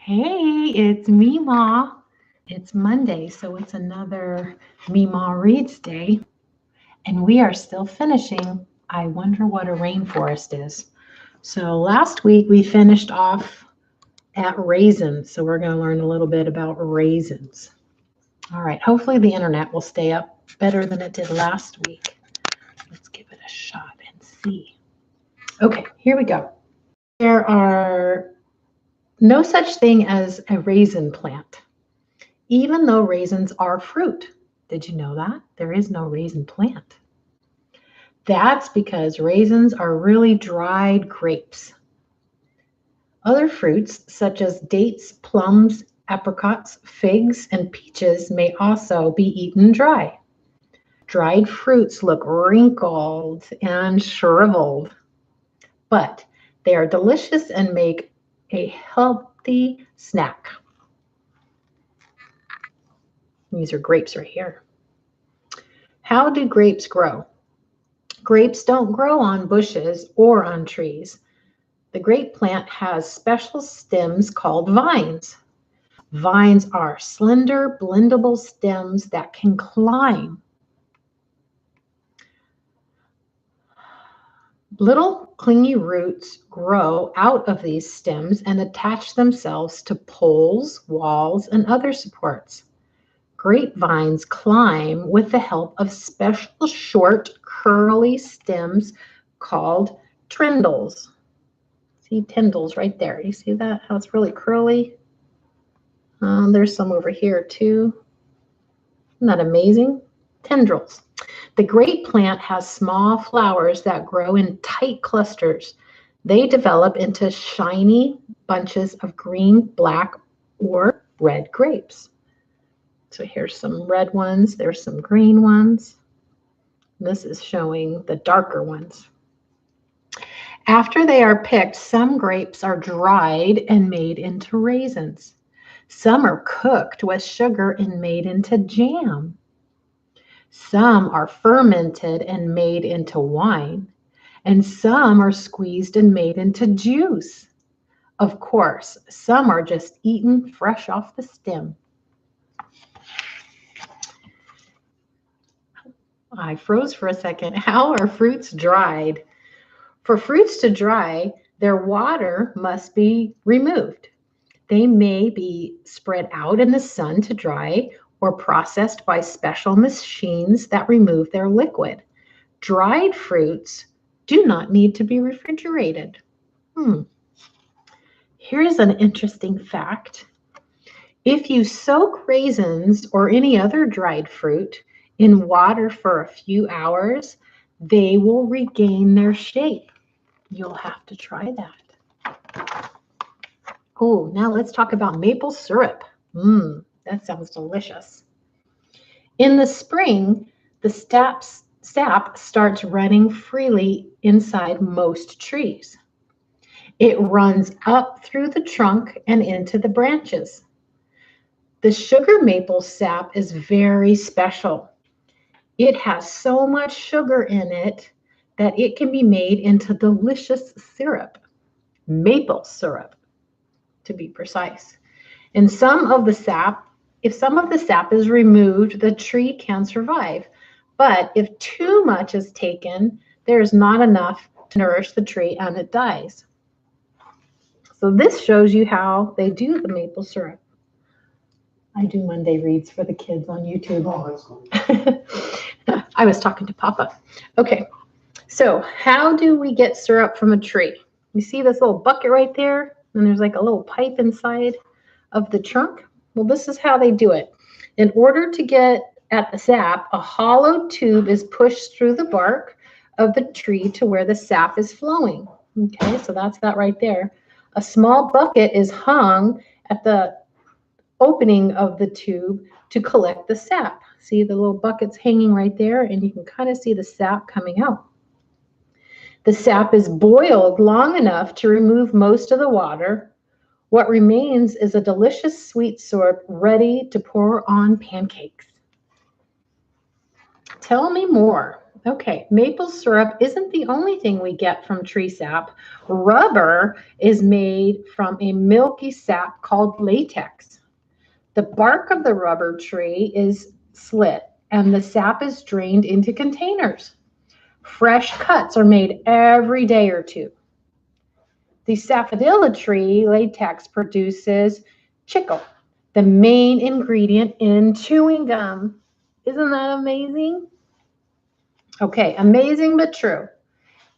Hey, it's Mema. It's Monday, so it's another Mema Reads Day, and we are still finishing I Wonder What a Rainforest Is. So last week we finished off at raisins, so we're going to learn a little bit about raisins. All right, hopefully the internet will stay up better than it did last week. Let's give it a shot and see. Okay, here we go. There are no such thing as a raisin plant, even though raisins are fruit. Did you know that? There is no raisin plant. That's because raisins are really dried grapes. Other fruits, such as dates, plums, apricots, figs, and peaches, may also be eaten dry. Dried fruits look wrinkled and shriveled, but they are delicious and make a healthy snack. These are grapes right here. How do grapes grow? Grapes don't grow on bushes or on trees. The grape plant has special stems called vines. Vines are slender, blendable stems that can climb. Little clingy roots grow out of these stems and attach themselves to poles, walls, and other supports. Grapevines climb with the help of special short, curly stems called tendrils. See tendrils right there. You see that? How it's really curly? There's some over here too. Isn't that amazing? Tendrils. The grape plant has small flowers that grow in tight clusters. They develop into shiny bunches of green, black, or red grapes. So here's some red ones. There's some green ones. This is showing the darker ones. After they are picked, some grapes are dried and made into raisins. Some are cooked with sugar and made into jam. Some are fermented and made into wine. And some are squeezed and made into juice. Of course, some are just eaten fresh off the stem. I froze for a second. How are fruits dried? For fruits to dry, their water must be removed. They may be spread out in the sun to dry or processed by special machines that remove their liquid. Dried fruits do not need to be refrigerated. Here's an interesting fact. If you soak raisins or any other dried fruit in water for a few hours, they will regain their shape. You'll have to try that. Oh, now let's talk about maple syrup. That sounds delicious. In the spring, the sap starts running freely inside most trees. It runs up through the trunk and into the branches. The sugar maple sap is very special. It has so much sugar in it that it can be made into delicious syrup, maple syrup, to be precise. And if some of the sap is removed, the tree can survive. But if too much is taken, there is not enough to nourish the tree and it dies. So this shows you how they do the maple syrup. I do Monday reads for the kids on YouTube. Oh, that's cool. I was talking to Papa. Okay, so how do we get syrup from a tree? You see this little bucket right there? And there's like a little pipe inside of the trunk. Well, this is how they do it. In order to get at the sap, a hollow tube is pushed through the bark of the tree to where the sap is flowing. Okay, so that's that right there. A small bucket is hung at the opening of the tube to collect the sap. See the little buckets hanging right there, and you can kind of see the sap coming out. The sap is boiled long enough to remove most of the water. What remains is a delicious sweet syrup ready to pour on pancakes. Tell me more Okay, maple syrup isn't the only thing we get from tree sap. Rubber is made from a milky sap called latex. The bark of the rubber tree is slit and the sap is drained into containers. Fresh cuts are made every day or two. The sapodilla tree latex produces chicle, the main ingredient in chewing gum. Isn't that amazing? Okay, amazing but true.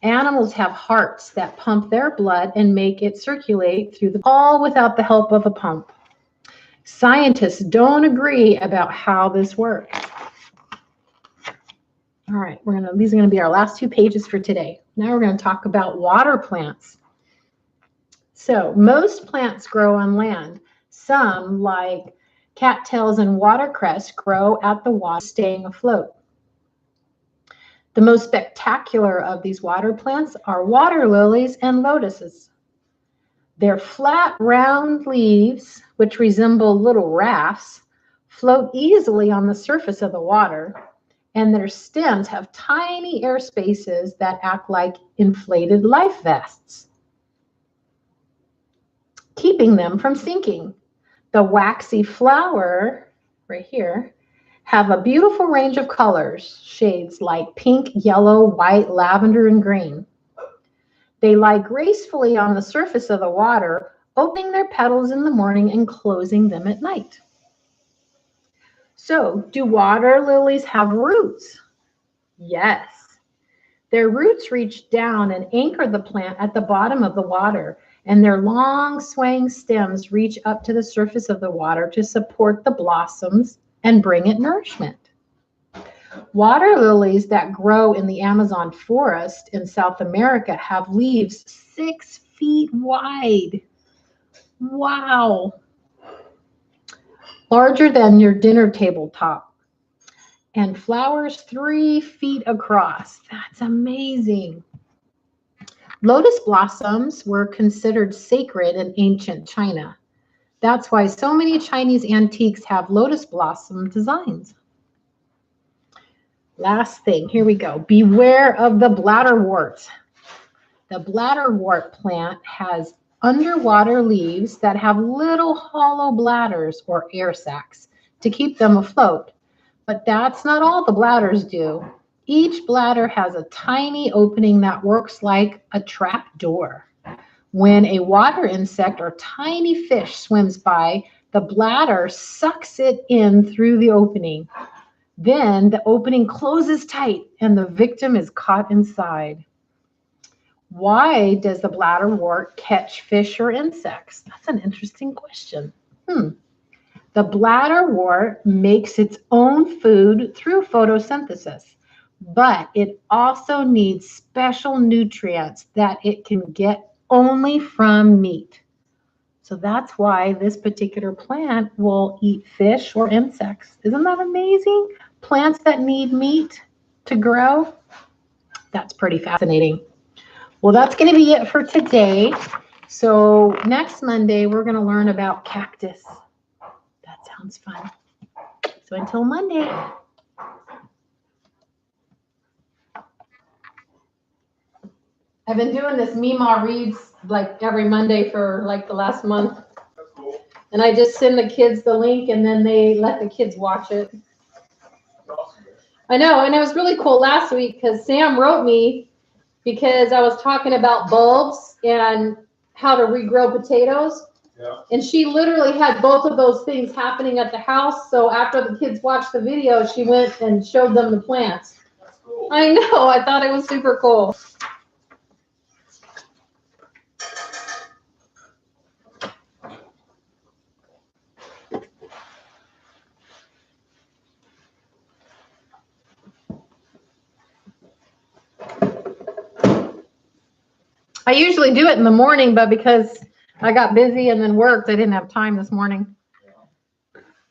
Animals have hearts that pump their blood and make it circulate through all without the help of a pump. Scientists don't agree about how this works. All right, these are going to be our last 2 pages for today. Now we're going to talk about water plants. So most plants grow on land. Some, like cattails and watercress, grow at the water, staying afloat. The most spectacular of these water plants are water lilies and lotuses. Their flat, round leaves, which resemble little rafts, float easily on the surface of the water, and their stems have tiny air spaces that act like inflated life vests, keeping them from sinking. The waxy flower, right here, have a beautiful range of colors, shades like pink, yellow, white, lavender, and green. They lie gracefully on the surface of the water, opening their petals in the morning and closing them at night. So, do water lilies have roots? Yes. Their roots reach down and anchor the plant at the bottom of the water, and their long swaying stems reach up to the surface of the water to support the blossoms and bring it nourishment. Water lilies that grow in the Amazon forest in South America have leaves 6 feet wide. Wow. Larger than your dinner table top. And flowers 3 feet across. That's amazing. Lotus blossoms were considered sacred in ancient China. That's why so many Chinese antiques have lotus blossom designs. Last thing, here we go. Beware of the bladderwort. The bladderwort plant has underwater leaves that have little hollow bladders or air sacs to keep them afloat. But that's not all the bladders do. Each bladder has a tiny opening that works like a trap door. When a water insect or tiny fish swims by, the bladder sucks it in through the opening. Then the opening closes tight and the victim is caught inside. Why does the bladderwort catch fish or insects? That's an interesting question. The bladderwort makes its own food through photosynthesis, but it also needs special nutrients that it can get only from meat. So that's why this particular plant will eat fish or insects. Isn't that amazing? Plants that need meat to grow. That's pretty fascinating. Well, that's going to be it for today. So next Monday, we're going to learn about cactus. That sounds fun. So until Monday. I've been doing this Mema Reads like every Monday for like the last month. That's cool. And I just send the kids the link and then they let the kids watch it. Awesome. I know, and it was really cool last week because Sam wrote me because I was talking about bulbs and how to regrow potatoes. Yeah. And she literally had both of those things happening at the house. So after the kids watched the video, she went and showed them the plants. That's cool. I know, I thought it was super cool. I usually do it in the morning, but because I got busy and then worked, I didn't have time this morning.